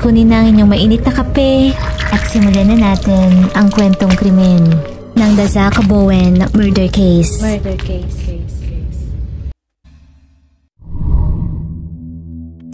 kunin na ang inyong mainit na kape at simulan na natin ang kwentong krimen ng The Zach Bowen Murder Case.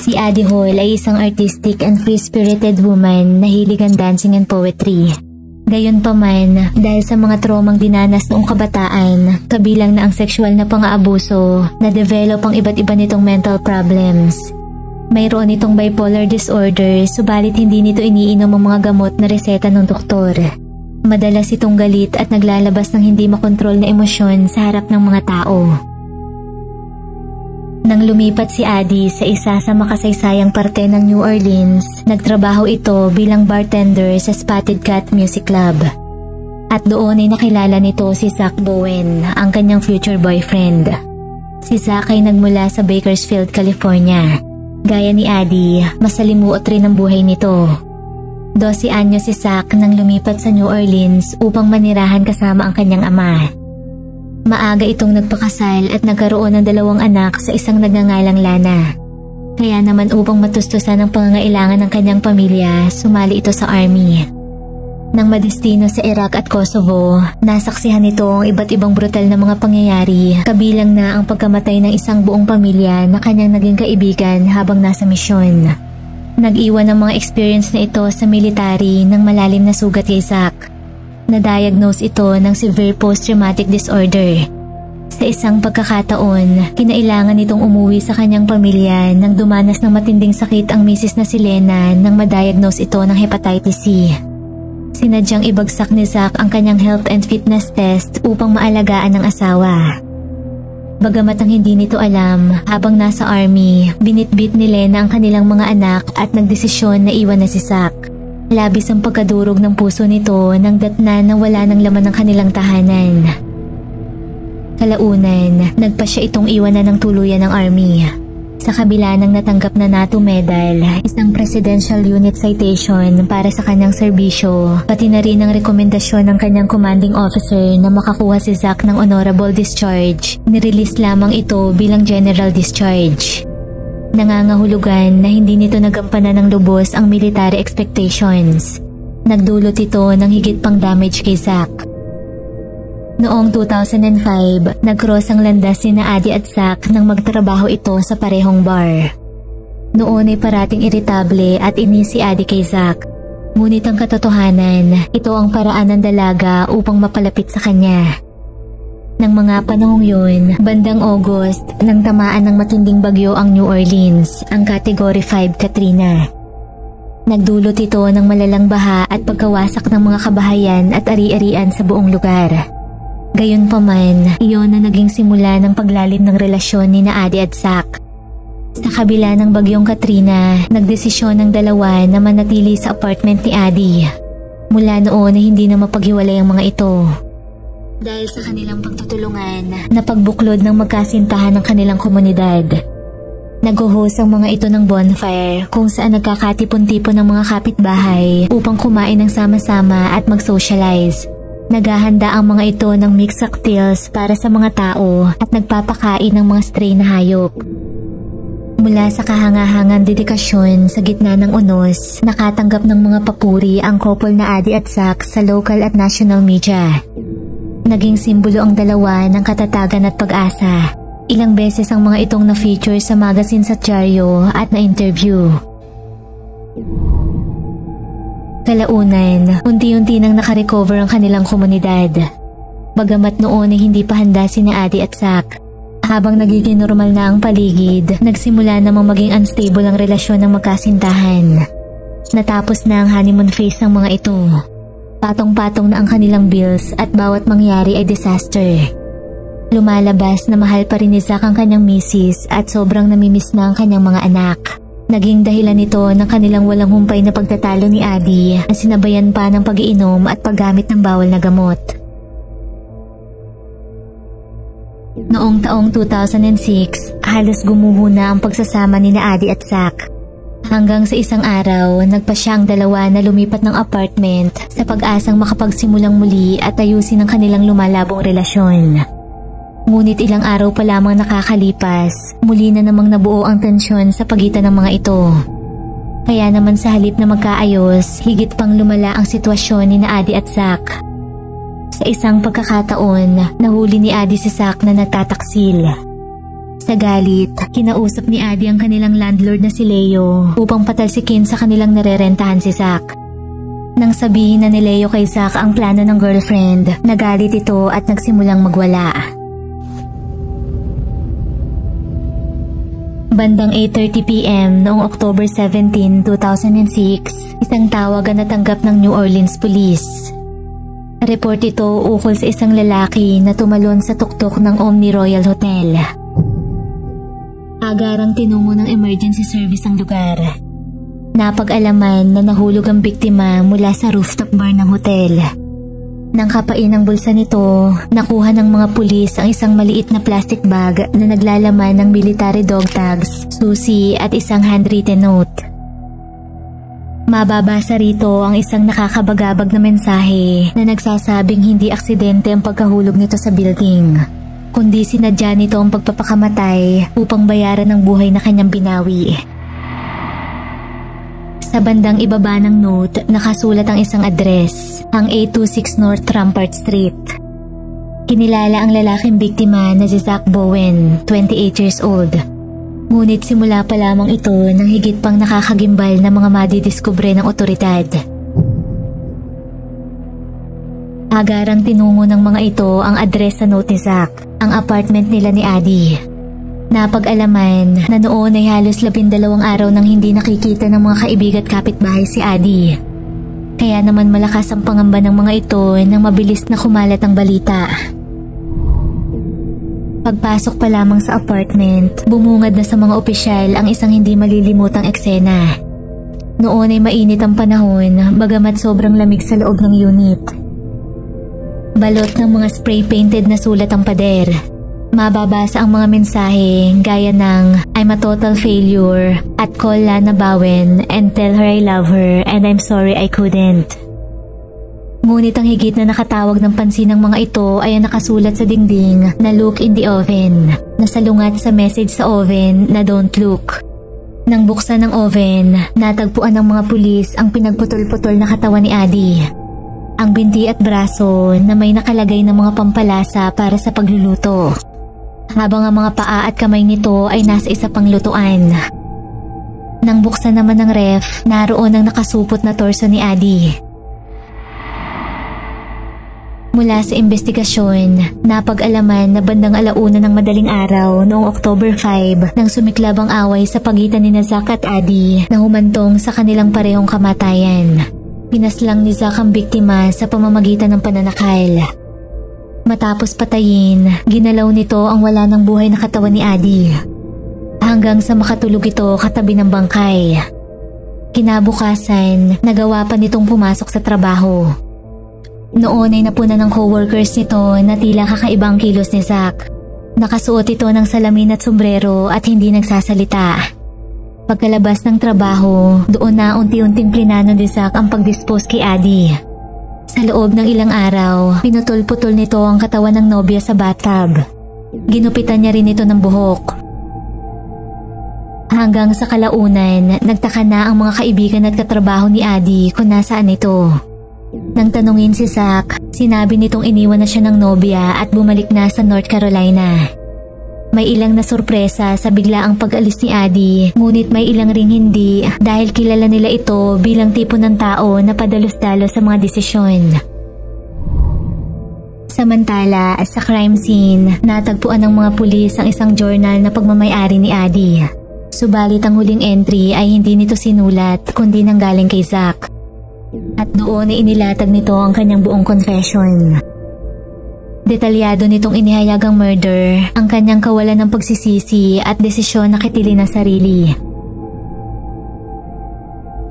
Si Addie Hall ay isang artistic and free-spirited woman na hilig ang dancing and poetry. Gayunpaman, dahil sa mga traumang dinanas noong kabataan, kabilang na ang sexual na pang-aabuso, na-develop ang iba't iba nitong mental problems. Mayroon itong bipolar disorder, subalit hindi nito iniinom ang mga gamot na reseta ng doktor. Madalas itong galit at naglalabas ng hindi makontrol na emosyon sa harap ng mga tao. Nang lumipat si Addie sa isa sa makasaysayang parte ng New Orleans, nagtrabaho ito bilang bartender sa Spotted Cat Music Club. At doon ay nakilala nito si Zach Bowen, ang kanyang future boyfriend. Si Zach ay nagmula sa Bakersfield, California. Gaya ni Addie, masalimuot rin ang buhay nito. 12 anyos si Zach nang lumipat sa New Orleans upang manirahan kasama ang kanyang ama. Maaga itong nagpakasal at nagkaroon ng 2 anak sa isang nagngangalang Lana. Kaya naman upang matustusan ang pangangailangan ng kanyang pamilya, sumali ito sa army. Nang madestino sa Iraq at Kosovo, nasaksihan nito ang iba't ibang brutal na mga pangyayari, kabilang na ang pagkamatay ng isang buong pamilya na kanyang naging kaibigan habang nasa misyon. Nag-iwan ng mga experience na ito sa military ng malalim na sugat kay Zach. Na-diagnose ito ng severe post-traumatic disorder. Sa isang pagkakataon, kinailangan nitong umuwi sa kanyang pamilya nang dumanas ng matinding sakit ang misis na si Lena nang ma-diagnose ito ng hepatitis C. Sinadyang ibagsak ni Zach ang kanyang health and fitness test upang maalagaan ng asawa. Bagamat ang hindi nito alam, habang nasa army, binitbit ni Lena ang kanilang mga anak at nagdesisyon na iwan na si Zach. Labis ang pagkadurog ng puso nito nang datnan na wala ng laman ng kanilang tahanan. Kalaunan, nagpa siya itong iwanan ng tuluyan ng army. Sa kabila ng natanggap na NATO medal, isang Presidential Unit Citation para sa kanyang serbisyo, pati na rin ang rekomendasyon ng kanyang commanding officer na makakuha si Zach ng honorable discharge, nirelease lamang ito bilang general discharge. Nangangahulugan na hindi nito nagampanan ng lubos ang military expectations. Nagdulot ito ng higit pang damage kay Zach. Noong 2005, nag-cross ang landas sina Addie at Zach nang magtrabaho ito sa parehong bar. Noon ay parating iritable at inis si Addie kay Zach. Ngunit ang katotohanan, ito ang paraan ng dalaga upang mapalapit sa kanya. Nang mga panahong yun, bandang August, nang tamaan ng matinding bagyo ang New Orleans, ang Category 5 Katrina. Nagdulot ito ng malalang baha at pagkawasak ng mga kabahayan at ari-arian sa buong lugar. Gayunpaman, iyon na naging simula ng paglalim ng relasyon ni Addie at Zach. Sa kabila ng bagyong Katrina, nagdesisyon ng dalawa na manatili sa apartment ni Addie. Mula noon ay hindi na mapaghiwalay ang mga ito. Dahil sa kanilang pagtutulungan, napagbuklod ng magkasintahan ng kanilang komunidad. Nag-host ang mga ito ng bonfire kung saan nagkakatipon-tipon ng mga kapitbahay upang kumain ng sama-sama at mag-socialize. Naghahanda ang mga ito ng mixed cocktails para sa mga tao at nagpapakain ng mga stray na hayop. Mula sa kahangahangang dedikasyon sa gitna ng unos, nakatanggap ng mga papuri ang couple na Addie at Zach sa local at national media. Naging simbolo ang dalawa ng katatagan at pag-asa. Ilang beses ang mga itong na-feature sa magazine sa dyaryo at na-interview. Kalaunan, unti-unti nang nakarecover ang kanilang komunidad. Bagamat noon ay hindi pa handa sina Addie at Zach. Habang nagiging normal na ang paligid, nagsimula namang maging unstable ang relasyon ng magkasintahan. Natapos na ang honeymoon phase ng mga ito. Patong-patong na ang kanilang bills at bawat mangyari ay disaster. Lumalabas na mahal pa rin ni Zach ang kanyang misis at sobrang namimiss na ang kanyang mga anak. Naging dahilan nito ng kanilang walang humpay na pagtatalo ni Addie na sinabayan pa ng pag-iinom at paggamit ng bawal na gamot. Noong taong 2006, halos gumuho na ang pagsasama ni Addie at Zach. Hanggang sa isang araw, nagpa siya ang dalawa na lumipat ng apartment sa pag-asang makapagsimulang muli at ayusin ang kanilang lumalabong relasyon. Ngunit ilang araw pa lamang nakakalipas, muli na namang nabuo ang tensyon sa pagitan ng mga ito. Kaya naman sa halip na magkaayos, higit pang lumala ang sitwasyon ni na Adi at Zack. Sa isang pagkakataon, nahuli ni Adi si Zack na nagtataksil. Sa galit, kinausap ni Adi ang kanilang landlord na si Leo upang patalsikin sa kanilang narerentahan si Zack. Nang sabihin na ni Leo kay Zack ang plano ng girlfriend, nagalit ito at nagsimulang magwala. Bandang 8:30 PM noong October 17, 2006, isang tawag ang natanggap ng New Orleans Police. Report ito ukol sa isang lalaki na tumalon sa tuktok ng Omni Royal Hotel. Agarang tinungo ng emergency service ang lugar. Napag-alaman na nahulog ang biktima mula sa rooftop bar ng hotel. Nang kapain ang bulsa nito, nakuha ng mga pulis ang isang maliit na plastic bag na naglalaman ng military dog tags, susi at isang handwritten note. Mababasa rito ang isang nakakabagabag na mensahe na nagsasabing hindi aksidente ang pagkahulog nito sa building, kundi sinadya nito ang pagpapakamatay upang bayaran ng buhay na kanyang binawi. Sa bandang ibaba ng note, nakasulat ang isang address, ang 826 North Rampart Street. Kinilala ang lalaking biktima na si Zack Bowen, 28 years old. Ngunit simula pa lamang ito ng higit pang nakakagimbal na mga madidiskubre ng otoridad. Agarang tinungo ng mga ito ang address sa note ni Zack, ang apartment nila ni Adi. Napag-alaman na noon ay halos 12 araw nang hindi nakikita ng mga kaibigan at kapitbahay si Adi. Kaya naman malakas ang pangamba ng mga ito nang mabilis na kumalat ang balita. Pagpasok pa lamang sa apartment, bumungad na sa mga opisyal ang isang hindi malilimutang eksena. Noon ay mainit ang panahon, bagamat sobrang lamig sa loob ng unit. Balot ng mga spray-painted na sulat ang pader. Mababasa ang mga mensahe gaya ng "I'm a total failure" at "Call Lana Bowen and tell her I love her and I'm sorry I couldn't." Ngunit ang higit na nakatawag ng pansin ng mga ito ay ang nakasulat sa dingding na "Look in the oven", na salungat sa message sa oven na "Don't look". Nang buksan ng oven, natagpuan ng mga pulis ang pinagputol-putol na katawan ni Adi. Ang binti at braso na may nakalagay ng mga pampalasa para sa pagluluto. Habang ang mga paa at kamay nito ay nasa isa pang lutuan. Nang buksan naman ng ref, naroon ang nakasupot na torso ni Adi. Mula sa investigasyon, napag-alaman na bandang 1:00 ng madaling araw noong October 5 nang sumiklab ang away sa pagitan ni Zack at Adi na humantong sa kanilang parehong kamatayan. Pinaslang ni Zack ang biktima sa pamamagitan ng pananakal. Matapos patayin, ginalaw nito ang wala ng buhay na katawan ni Adi. Hanggang sa makatulog ito katabi ng bangkay. Kinabukasan, nagawa pa nitong pumasok sa trabaho. Noon ay napunan ng coworkers nito na tila kakaibang kilos ni Zack. Nakasuot ito ng salamin at sombrero at hindi nagsasalita. Pagkalabas ng trabaho, doon na unti-unting plinano ni Zack ang pag-dispose kay Adi. Sa loob ng ilang araw, pinutol-putol nito ang katawan ng nobya sa bathtub. Ginupitan niya rin ito ng buhok. Hanggang sa kalaunan, nagtaka na ang mga kaibigan at katrabaho ni Adi kung nasaan ito. Nang tanungin si Zack, sinabi nitong iniwan na siya ng nobya at bumalik na sa North Carolina. May ilang nasurpresa sa biglaang pag-alis ni Adi, ngunit may ilang ring hindi dahil kilala nila ito bilang tipo ng tao na padalos-dalos sa mga desisyon. Samantala, sa crime scene, natagpuan ng mga pulis ang isang journal na pagmamay-ari ni Adi. Subalit ang huling entry ay hindi nito sinulat kundi nanggaling kay Zack. At doon ay inilatag nito ang kanyang buong confession. Detalyado nitong inihayag ang murder, ang kanyang kawalan ng pagsisisi at desisyon na kitili ng sarili.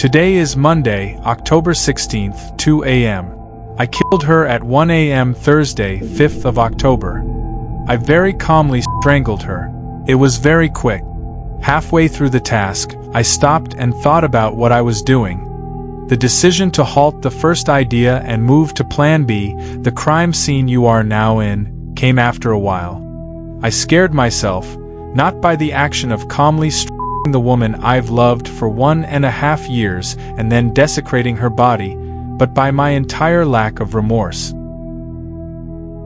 Today is Monday, October 16th, 2 a.m. I killed her at 1 a.m. Thursday, 5th of October. I very calmly strangled her. It was very quick. Halfway through the task, I stopped and thought about what I was doing. The decision to halt the first idea and move to Plan B, the crime scene you are now in, came after a while. I scared myself, not by the action of calmly the woman I've loved for 1.5 years and then desecrating her body, but by my entire lack of remorse.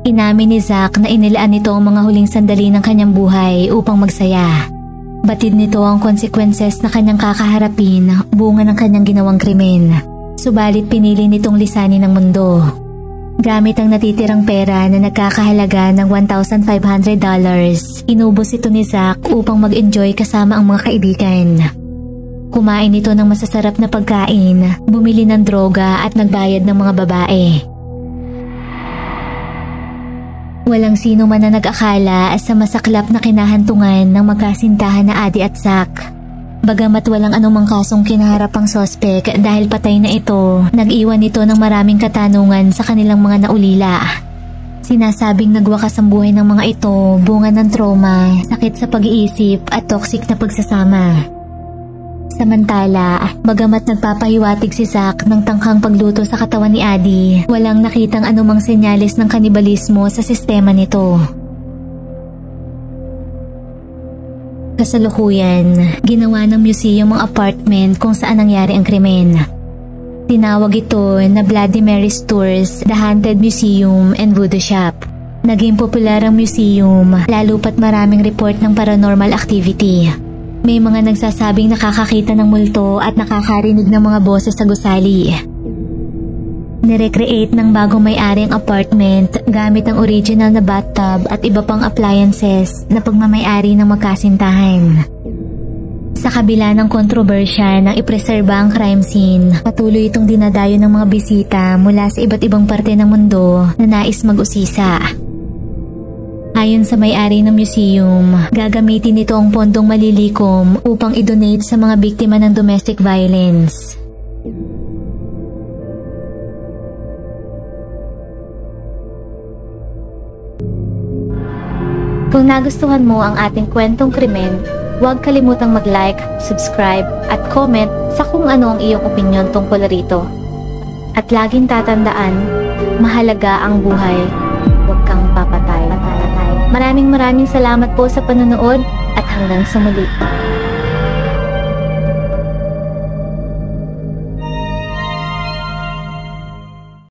Inamin ni Zack na inilaan nito ang mga huling sandali ng kanyang buhay upang magsaya. Batid nito ang consequences na kanyang kakaharapin, bunga ng kanyang ginawang krimen. Subalit pinili nitong lisanin ng mundo. Gamit ang natitirang pera na nagkakahalaga ng $1,500, inubos ito ni Zack upang mag-enjoy kasama ang mga kaibigan. Kumain ito ng masasarap na pagkain, bumili ng droga at nagbayad ng mga babae. Walang sino man na nag-akala sa masaklap na kinahantungan ng magkasintahan na Adi at Zack. Bagamat walang anumang kasong kinaharap ang sospek dahil patay na ito, nag-iwan ito ng maraming katanungan sa kanilang mga naulila. Sinasabing nagwakas ang buhay ng mga ito, bunga ng trauma, sakit sa pag-iisip at toxic na pagsasama. Samantala, bagamat nagpapahiwatig si Zack ng tangkang pagluto sa katawan ni Adi, walang nakitang anumang senyales ng kanibalismo sa sistema nito. Kasalukuyan, ginawa ng museum ang apartment kung saan nangyari ang krimen. Tinawag ito na Bloody Mary's Tours, The Haunted Museum and Voodoo Shop. Naging popular ang museum, lalo pat maraming report ng paranormal activity. May mga nagsasabing nakakakita ng multo at nakakarinig ng mga boses sa gusali. Nirecreate ng bagong may-ari ang apartment gamit ang original na bathtub at iba pang appliances na pagmamay-ari ng magkasintahan. Sa kabila ng kontrobersya ng ipreserba ang crime scene, patuloy itong dinadayo ng mga bisita mula sa iba't ibang parte ng mundo na nais mag-usisa. Ayon sa may-ari ng museum, gagamitin nito ang pondong malilikom upang i-donate sa mga biktima ng domestic violence. Kung nagustuhan mo ang ating kwentong krimen, huwag kalimutang mag-like, subscribe at comment sa kung ano ang iyong opinyon tungkol rito. At laging tatandaan, mahalaga ang buhay, huwag kang papatay. Maraming salamat po sa panonood at hanggang sa muli.